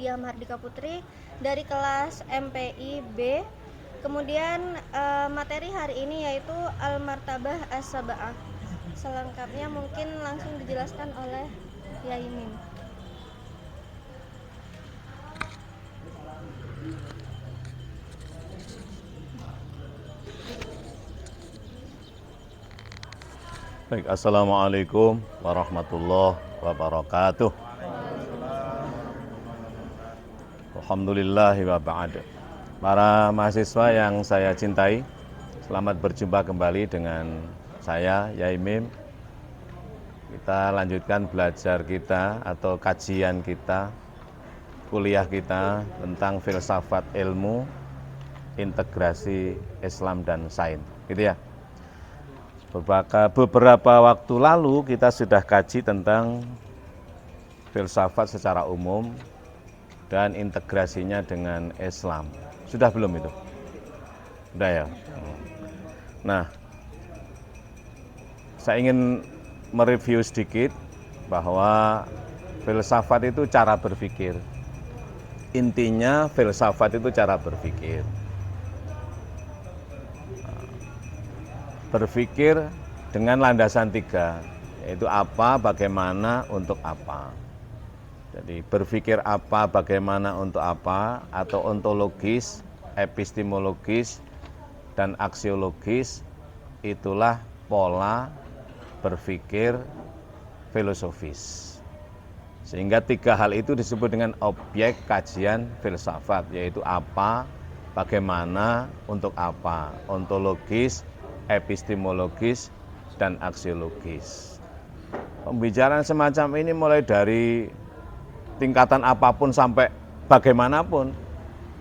Nadia Mardika Putri dari kelas MPI B. Kemudian materi hari ini yaitu Al-Martabah As-Saba'ah. Selengkapnya mungkin langsung dijelaskan oleh Yaimin. Baik, assalamualaikum warahmatullahi wabarakatuh. Alhamdulillahi wa ba'd. Para mahasiswa yang saya cintai, selamat berjumpa kembali dengan saya Yaimin. Kita lanjutkan belajar kita atau kajian kita, kuliah kita tentang filsafat ilmu, integrasi Islam dan sains, gitu ya. Beberapa waktu lalu kita sudah kaji tentang filsafat secara umum dan integrasinya dengan Islam. Sudah belum itu? Sudah ya? Nah, saya ingin mereview sedikit bahwa filsafat itu cara berpikir. Intinya filsafat itu cara berpikir. Berpikir dengan landasan tiga, yaitu apa, bagaimana, untuk apa. Jadi berpikir apa, bagaimana, untuk apa, atau ontologis, epistemologis, dan aksiologis, itulah pola berpikir filosofis. Sehingga tiga hal itu disebut dengan objek kajian filsafat, yaitu apa, bagaimana, untuk apa, ontologis, epistemologis, dan aksiologis. Pembicaraan semacam ini mulai dari tingkatan apapun sampai bagaimanapun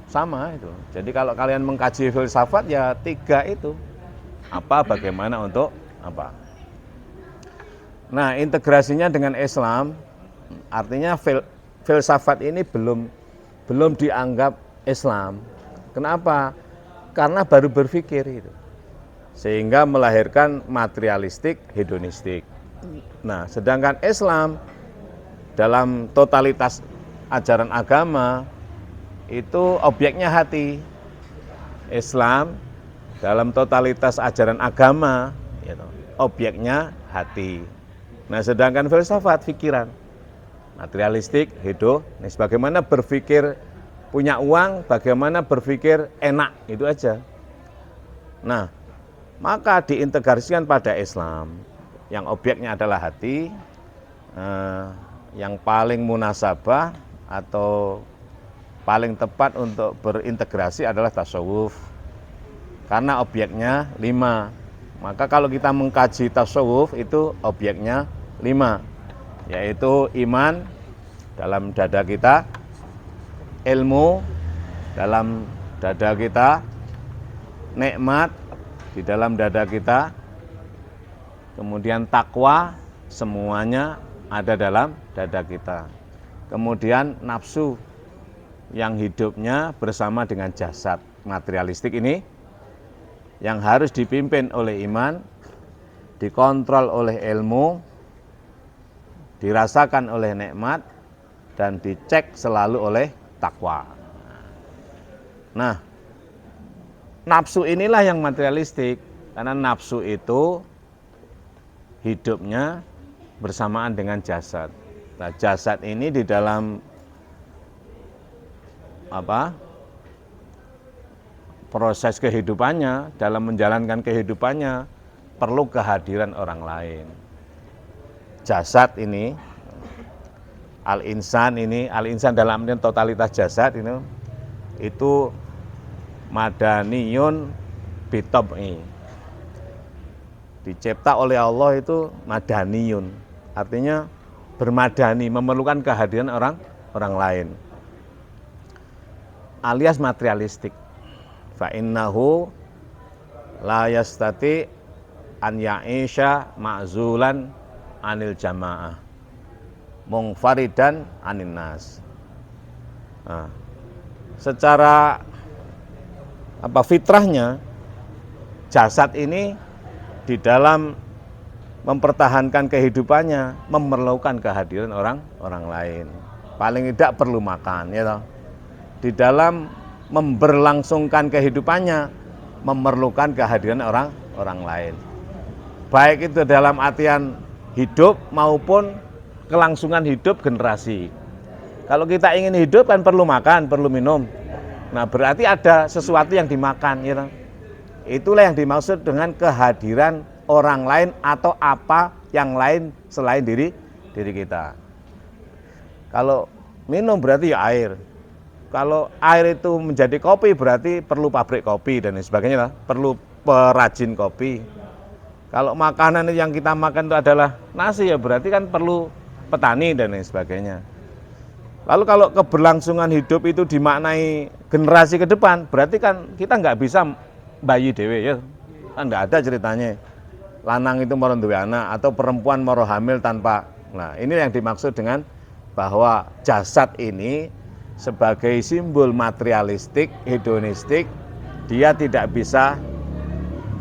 sama itu. Jadi kalau kalian mengkaji filsafat ya tiga itu, apa, bagaimana, untuk apa. Nah, integrasinya dengan Islam artinya filsafat ini belum dianggap Islam. Kenapa? Karena baru berpikir itu, sehingga melahirkan materialistik, hedonistik. Nah, sedangkan Islam dalam totalitas ajaran agama itu objeknya hati. Islam dalam totalitas ajaran agama gitu, objeknya hati. Nah, sedangkan filsafat pikiran, materialistik, hedonis. Bagaimana berpikir punya uang, bagaimana berpikir enak, itu aja. Nah, maka diintegrasikan pada Islam yang objeknya adalah hati, yang paling munasabah atau paling tepat untuk berintegrasi adalah tasawuf, karena objeknya 5. Maka kalau kita mengkaji tasawuf itu objeknya 5, yaitu iman dalam dada kita, ilmu dalam dada kita, nikmat di dalam dada kita, kemudian takwa, semuanya ada dalam dada kita. Kemudian nafsu yang hidupnya bersama dengan jasad materialistik ini, yang harus dipimpin oleh iman, dikontrol oleh ilmu, dirasakan oleh nikmat, dan dicek selalu oleh takwa. Nah, nafsu inilah yang materialistik, karena nafsu itu hidupnya bersamaan dengan jasad. Nah, jasad ini di dalam proses kehidupannya, dalam menjalankan kehidupannya perlu kehadiran orang lain. Jasad ini, al-insan dalam artian totalitas jasad ini, itu madaniyun bitab'i, dicipta oleh Allah itu madaniyun, artinya bermadani, memerlukan kehadiran orang lain, alias materialistik. Fa innahu la yastati an ya'isha ma'zulan anil jamaah munfaridan anin nas. Nah, secara fitrahnya jasad ini di dalam mempertahankan kehidupannya memerlukan kehadiran orang lain. paling tidak perlu makan, ya toh. Di dalam memberlangsungkan kehidupannya memerlukan kehadiran orang lain. Baik itu dalam artian hidup maupun kelangsungan hidup generasi. Kalau kita ingin hidup kan perlu makan, perlu minum. Nah, berarti ada sesuatu yang dimakan, ya toh. Itulah yang dimaksud dengan kehadiran orang lain atau apa yang lain selain diri kita. Kalau minum berarti ya air. Kalau air itu menjadi kopi berarti perlu pabrik kopi dan sebagainya, perlu perajin kopi. Kalau makanan yang kita makan itu adalah nasi ya berarti kan perlu petani dan lain sebagainya. Lalu kalau keberlangsungan hidup itu dimaknai generasi ke depan, berarti kan kita nggak bisa bayi dewe ya, kan nggak ada ceritanya. Lanang itu mau duwe anak atau perempuan mau hamil tanpa. Nah ini yang dimaksud dengan bahwa jasad ini sebagai simbol materialistik, hedonistik, dia tidak bisa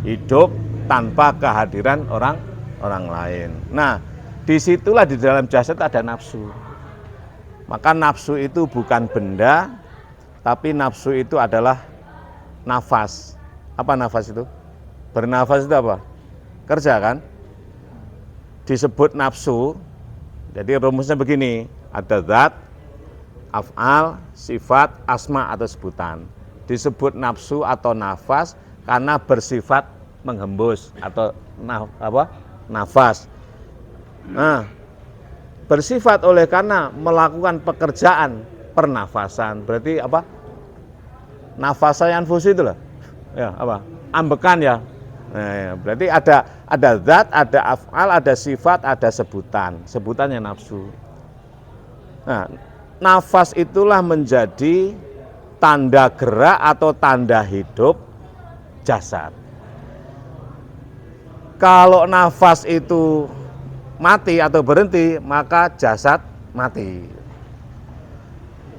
hidup tanpa kehadiran orang lain. Nah, disitulah di dalam jasad ada nafsu. Maka nafsu itu bukan benda, tapi nafsu itu adalah nafas. Apa nafas itu? Bernafas itu apa? Kerja kan? Disebut nafsu. Jadi rumusnya begini, ada zat, af'al, sifat, asma atau sebutan. Disebut nafsu atau nafas karena bersifat menghembus atau nafas. Nah, bersifat oleh karena melakukan pekerjaan pernafasan. Berarti apa? Nafasayan fusi itu loh. Ya, apa? Ambekan ya. Nah, ya. Berarti ada zat, ada af'al, ada sifat, ada sebutan. Sebutannya nafsu. Nah, nafas itulah menjadi tanda gerak atau tanda hidup jasad. Kalau nafas itu mati atau berhenti, maka jasad mati.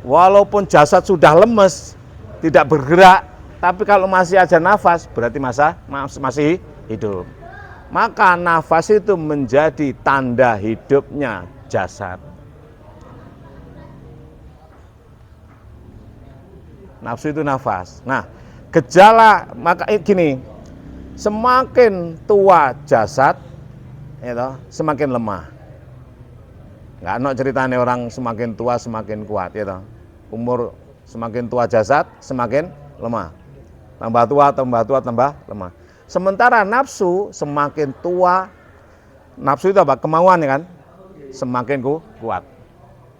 Walaupun jasad sudah lemes, tidak bergerak, tapi kalau masih ada nafas, berarti masih hidup. Maka nafas itu menjadi tanda hidupnya jasad. Nafsu itu nafas. Nah, gejala maka gini, semakin tua jasad, itu semakin lemah. Nggak ada ceritanya orang semakin tua semakin kuat, gitu. Umur semakin tua jasad semakin lemah. Tambah tua, tambah lemah. Sementara nafsu semakin tua, nafsu itu apa? Kemauan ya kan? Semakin kuat.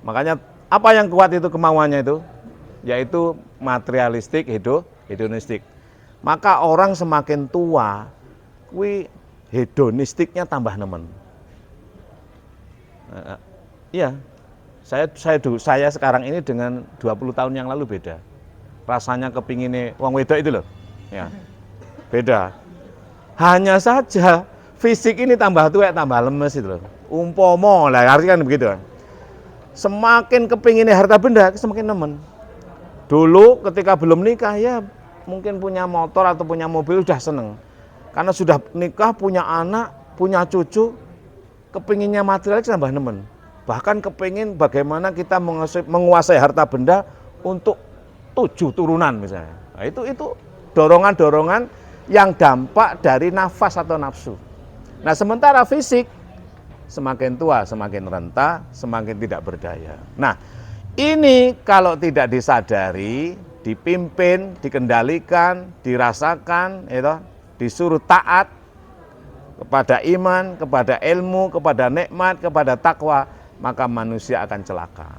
Makanya apa yang kuat itu kemauannya itu? Yaitu materialistik, hedonistik. Maka orang semakin tua, hedonistiknya tambah nemen. Iya, saya sekarang ini dengan 20 tahun yang lalu beda. Rasanya kepinginnya wong wedok itu loh, ya beda. Hanya saja fisik ini tambah tua, tambah lemes itu loh. Umpomo lah, artinya kan begitu. Semakin kepinginnya harta benda, semakin nemen. Dulu ketika belum nikah ya mungkin punya motor atau punya mobil udah seneng. Karena sudah nikah, punya anak, punya cucu, kepinginnya material tambah nemen. Bahkan kepingin bagaimana kita menguasai harta benda untuk 7 turunan misalnya. Nah, itu dorongan-dorongan yang dampak dari nafas atau nafsu. Nah, sementara fisik semakin tua, semakin renta, semakin tidak berdaya. Nah, ini kalau tidak disadari, dipimpin, dikendalikan, dirasakan, disuruh taat kepada iman, kepada ilmu, kepada nikmat, kepada takwa, maka manusia akan celaka.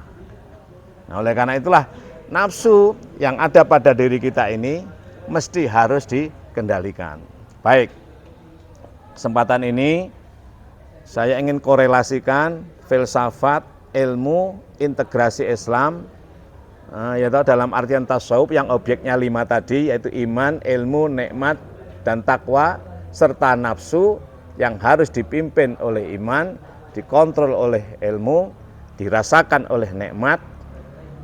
Nah, oleh karena itulah nafsu yang ada pada diri kita ini mesti harus dikendalikan. Baik, kesempatan ini saya ingin korelasikan filsafat, ilmu, integrasi Islam, yaitu dalam artian tasawuf yang objeknya 5 tadi, yaitu iman, ilmu, nikmat, dan takwa, serta nafsu yang harus dipimpin oleh iman, dikontrol oleh ilmu, dirasakan oleh nikmat,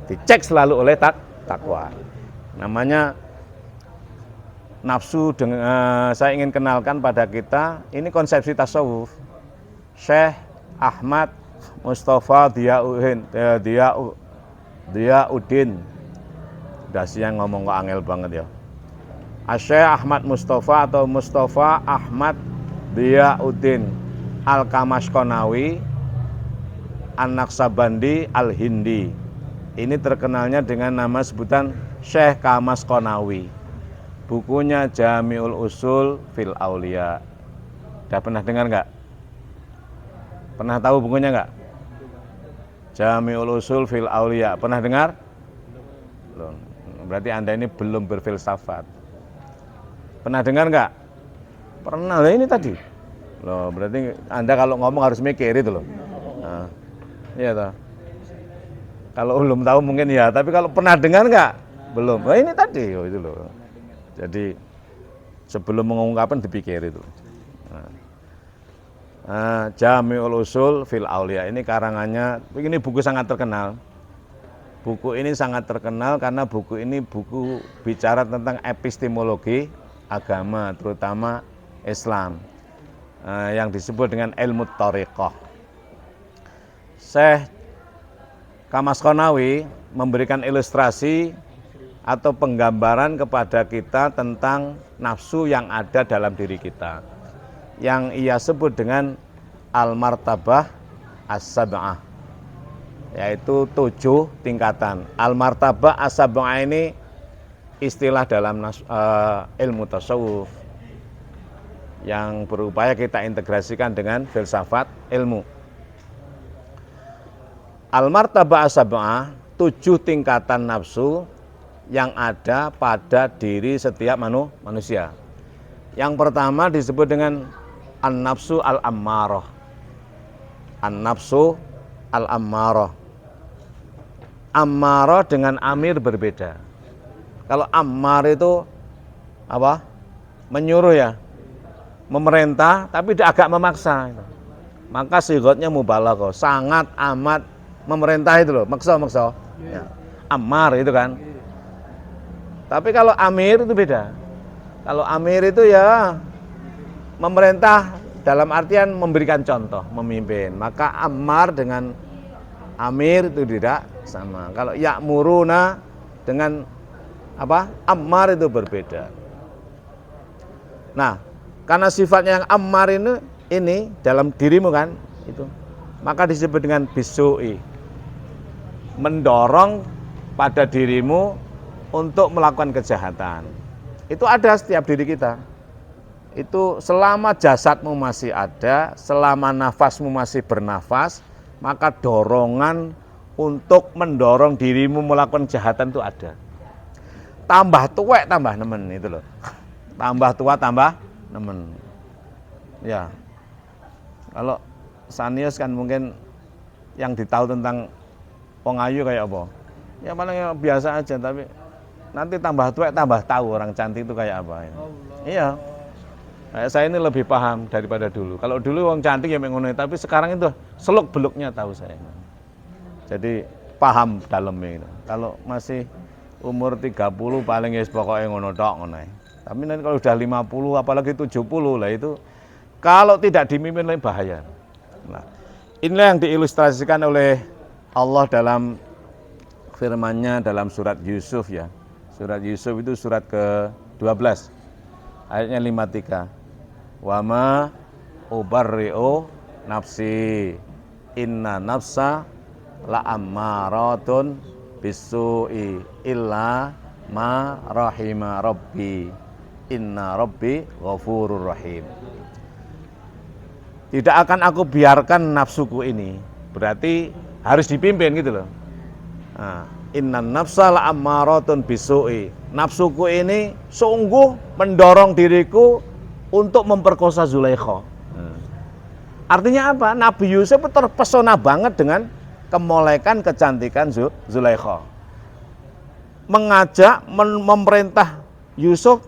dicek selalu oleh takwa. Namanya nafsu. Saya ingin kenalkan pada kita, ini konsepsi tasawuf. Syekh Ahmad Mustafa Diyauddin. Udah siang ngomong kok angel banget ya. Asy-Syaikh Ahmad Mustafa atau Mustafa Ahmad Diyauddin Al-Kamashkonawi An-Naqsabandi Al-Hindi. Ini terkenalnya dengan nama sebutan Syekh Kamashkonawi. Bukunya Jami'ul Usul fil Aulia. Udah pernah dengar nggak? Pernah tahu bukunya nggak? Jami'ul Usul fil Aulia. Pernah dengar? Belum. Berarti Anda ini belum berfilsafat. Pernah dengar nggak? Pernah, lah ini tadi. Loh, berarti Anda kalau ngomong harus mikir itu loh. Nah, iya toh. Kalau belum tahu mungkin ya, tapi kalau pernah dengar nggak? Belum. Nah, ini tadi oh, itu loh. Jadi sebelum mengungkapkan dipikir itu. Jami'ul Usul fil Aulia ini karangannya, ini buku sangat terkenal. Buku ini sangat terkenal karena buku ini buku bicara tentang epistemologi agama, terutama Islam, yang disebut dengan ilmu thariqah. Syekh Kamashkonawi memberikan ilustrasi atau penggambaran kepada kita tentang nafsu yang ada dalam diri kita, yang ia sebut dengan al-martabah as-sab'ah, yaitu 7 tingkatan. Al-martabah as-sab'ah ini istilah dalam ilmu tasawuf yang berupaya kita integrasikan dengan filsafat ilmu. Al-martabah as-sab'ah, 7 tingkatan nafsu yang ada pada diri setiap manusia. Yang pertama disebut dengan an-nafsu al-ammarah. An-nafsu al-ammarah. Ammarah dengan amir berbeda. Kalau ammar itu apa? Menyuruh ya, memerintah, tapi agak memaksa. Maka sigotnya mubalaghah, sangat amat memerintah itu loh, maksa. Ya. Ammar itu kan. Tapi kalau amir itu beda. Kalau amir itu ya memerintah dalam artian memberikan contoh, memimpin. Maka ammar dengan amir itu tidak sama. Kalau ya'muruna dengan apa? Ammar itu berbeda. Nah, karena sifatnya yang ammar ini dalam dirimu kan itu, maka disebut dengan bisu'i, mendorong pada dirimu untuk melakukan kejahatan. Itu ada setiap diri kita. Itu selama jasadmu masih ada, selama nafasmu masih bernafas, maka dorongan untuk mendorong dirimu melakukan kejahatan itu ada. Tambah tuwek tambah nemen itu loh. Tambah tua tambah nemen. Ya. Kalau Sanius kan mungkin yang ditahu tentang wong ayu kayak apa? Ya paling biasa aja, tapi nanti tambah tuwek tambah tahu orang cantik itu kayak apa. Iya. Saya ini lebih paham daripada dulu. Kalau dulu wong cantik ya mengono, tapi sekarang itu seluk beluknya tahu saya. Jadi paham dalamnya itu. Kalau masih umur 30 paling ya pokoknya ngono tok ngono. Tapi nanti kalau udah 50 apalagi 70 lah itu kalau tidak dimimpin lebih bahaya. Nah, inilah yang diilustrasikan oleh Allah dalam firman-Nya dalam surat Yusuf ya. Surat Yusuf itu surat ke-12 ayatnya 53. Wa ma ubarri'u nafsi inna nafsa la ammaratun bisu'i illa ma rahima rabbi inna rabbi ghafurur rahim. Tidak akan aku biarkan nafsuku ini, berarti harus dipimpin gitu loh. Nah, inna nafsa la ammaratun bisu'i, nafsuku ini sungguh mendorong diriku untuk memperkosa Zulaikha. Artinya apa? Nabi Yusuf terpesona banget dengan kemolekan kecantikan Zulaikha. Mengajak, memerintah Yusuf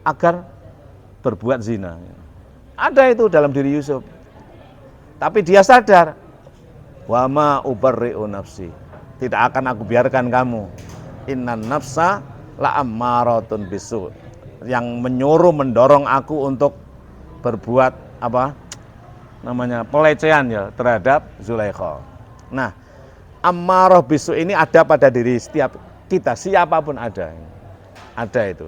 agar berbuat zina. Ada itu dalam diri Yusuf. Tapi dia sadar, wa ma ubarri'u nafsi. Tidak akan aku biarkan kamu. Innan nafsa la ammaratun bisu. Yang menyuruh mendorong aku untuk berbuat apa? Namanya pelecehan ya terhadap Zulaikha. Nah, ammarah bisu ini ada pada diri setiap kita, siapapun ada itu,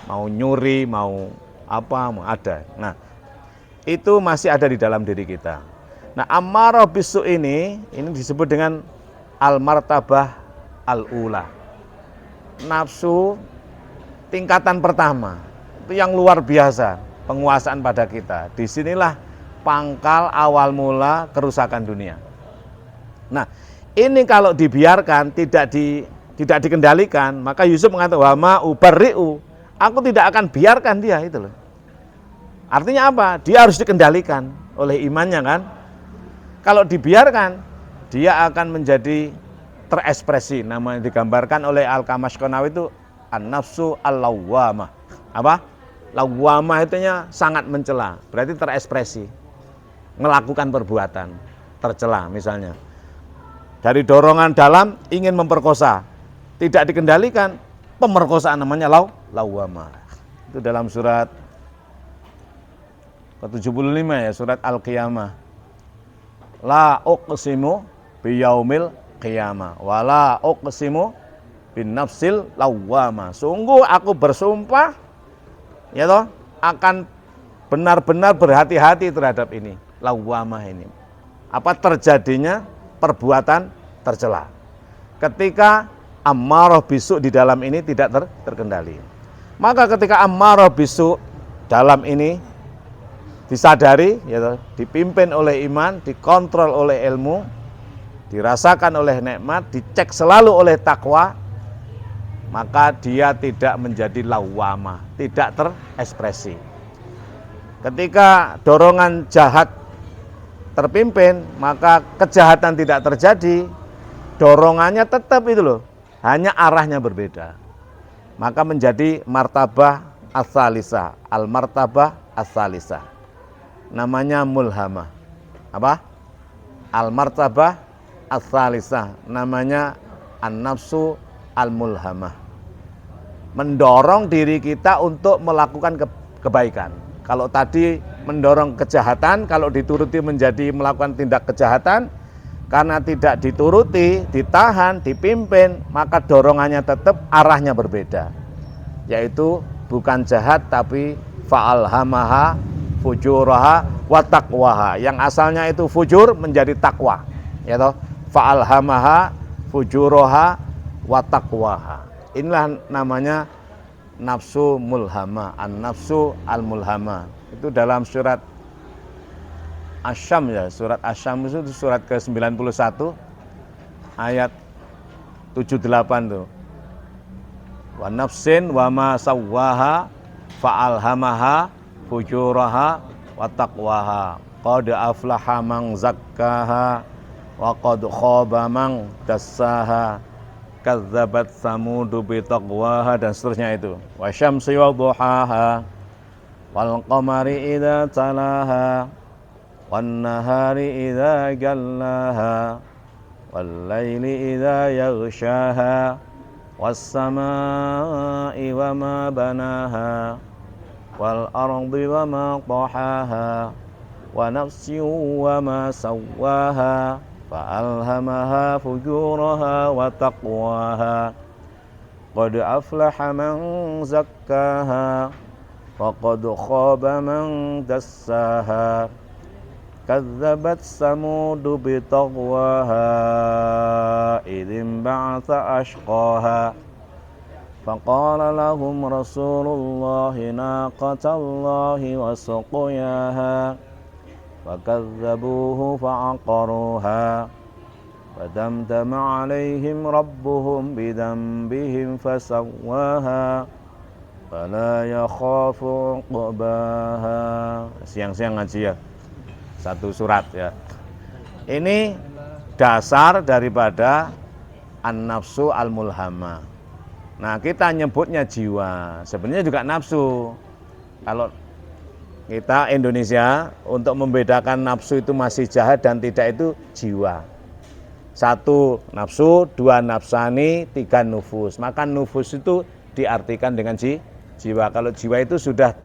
mau nyuri, mau apa, mau ada. Nah, itu masih ada di dalam diri kita. Nah, ammarah bisu ini disebut dengan al-martabah al-ula, nafsu tingkatan pertama, itu yang luar biasa penguasaan pada kita. Disinilah pangkal awal mula kerusakan dunia. Nah, ini kalau dibiarkan, tidak dikendalikan, maka Yusuf mengatakan wa ma ubarri'u, aku tidak akan biarkan dia, itu loh. Artinya apa? Dia harus dikendalikan oleh imannya kan. Kalau dibiarkan, dia akan menjadi terekspresi. Namanya digambarkan oleh Al-Kamash Konawi itu an-nafsu al-lawwamah. Apa? Lawwamah itunya sangat mencela, berarti terekspresi, melakukan perbuatan tercela. Misalnya dari dorongan dalam ingin memperkosa, tidak dikendalikan, pemerkosaan, namanya lawwamah. Itu dalam surat ke-75 ya, surat Al-Qiyamah. La uqsimu biyaumil qiyamah wa la uqsimu bin nafsil lawwamah. Sungguh aku bersumpah, ya toh, akan benar-benar berhati-hati terhadap ini, lawwamah ini. Apa terjadinya perbuatan tercela ketika ammarah bisu di dalam ini tidak terkendali. Maka ketika ammarah bisu dalam ini disadari, ya, dipimpin oleh iman, dikontrol oleh ilmu, dirasakan oleh nikmat, dicek selalu oleh takwa, maka dia tidak menjadi lawwamah, tidak terekspresi. Ketika dorongan jahat terpimpin, maka kejahatan tidak terjadi, dorongannya tetap itu loh, hanya arahnya berbeda. Maka menjadi martabah as-salisah, al-martabah as-salisah. Namanya mulhamah. Apa? Al-martabah as-salisah, namanya an-nafsu al-mulhamah. Mendorong diri kita untuk melakukan kebaikan. Kalau tadi mendorong kejahatan, kalau dituruti menjadi melakukan tindak kejahatan, karena tidak dituruti, ditahan, dipimpin, maka dorongannya tetap arahnya berbeda. Yaitu bukan jahat tapi fa'alhamaha fujuraha wa taqwaha. Yang asalnya itu fujur menjadi takwa, ya toh, fa'alhamaha fujuraha wa taqwaha. Inilah namanya nafsu mulhamah, an-nafsu al-mulhamah. Itu dalam surat Asy-Syams ya, surat Asy-Syams itu surat ke-91 ayat 78 tuh. Wa nafsin wa ma sawwaha fa'alhamaha fujuraha wa taqwaha qad aflaha man zakkaha wa qad khaba man dassaha kadzabat samudu bi taqwaha, dan seterusnya itu. Wa syamsi wa duhaha wal qamari idza talaha wan nahari idza jallaha wal laili idza yaghshaha was samaa'i wa ma banaha wal ardi wa ma tahaha wa nafsin wa ma sawwaha fa alhamaha fujuraha wa taqwaha qad aflaha man zakkaha wa qad khaba man dassaha kadzabat samudu bi taqwaha idzin ba'atha ashqaha فقال لهم رسول الله ناقة الله وسقياها فكذبوه فعقروها فدمدم عليهم ربهم بذنبهم فسواها فلا يخاف عقباها. Siang-siang ngaji ya, satu surat ya. Ini dasar daripada an-nafsu al-mulhamah. Nah, kita nyebutnya jiwa, sebenarnya juga nafsu. Kalau kita Indonesia untuk membedakan nafsu itu masih jahat dan tidak, itu jiwa. 1 nafsu, 2 nafsani, 3 nufus. Maka nufus itu diartikan dengan jiwa. Kalau jiwa itu sudah